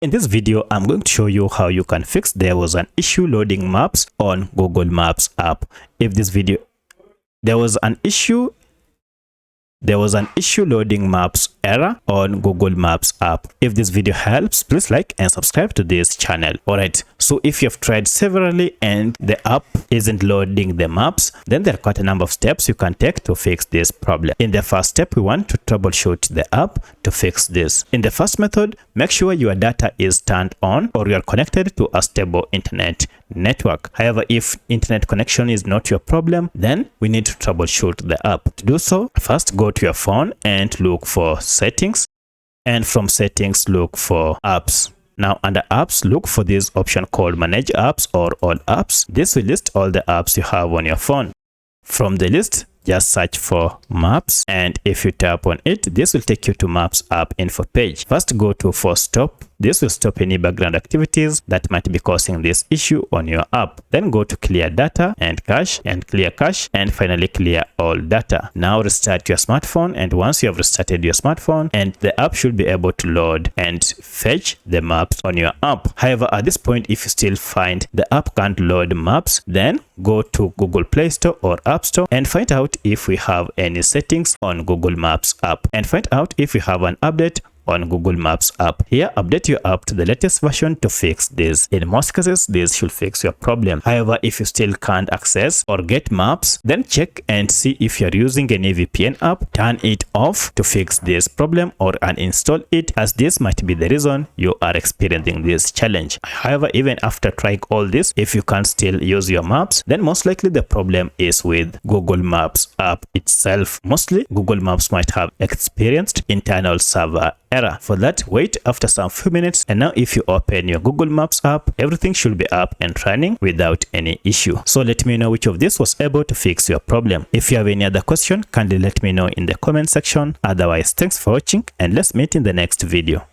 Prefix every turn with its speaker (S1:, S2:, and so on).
S1: In this video, I'm going to show you how you can fix there was an issue loading maps on Google Maps app. If this video, there was an issue loading maps error on Google Maps app. If this video helps, please like and subscribe to this channel. Alright, so if you've tried severally and the app isn't loading the maps, then there are quite a number of steps you can take to fix this problem. In the first step, we want to troubleshoot the app to fix this. In the first method, make sure your data is turned on or you are connected to a stable internet network. However, if internet connection is not your problem, then we need to troubleshoot the app. To do so, first go to your phone and look for settings, and from settings look for apps. Now under apps, look for this option called manage apps or all apps. This will list all the apps you have on your phone. From the list, just search for maps, and if you tap on it, this will take you to maps app info page. First go to force stop. This will stop any background activities that might be causing this issue on your app. Then go to clear data and cache and clear cache, and finally clear all data. Now restart your smartphone, and once you have restarted your smartphone, and the app should be able to load and fetch the maps on your app. However, at this point, if you still find the app can't load maps, then go to Google Play Store or App Store and find out if we have any settings on Google Maps app, and find out if we have an update on Google Maps app. Here, update your app to the latest version to fix this. In most cases, this should fix your problem. However, if you still can't access or get maps, then check and see if you're using any VPN app. Turn it off to fix this problem or uninstall it, as this might be the reason you are experiencing this challenge. However, even after trying all this, if you can't still use your maps, then most likely the problem is with Google Maps app itself. Mostly, Google Maps might have experienced internal server error. For that, wait after some few minutes, and now if you open your Google Maps app, everything should be up and running without any issue. So let me know which of this was able to fix your problem. If you have any other question, kindly let me know in the comment section. Otherwise, thanks for watching, and let's meet in the next video.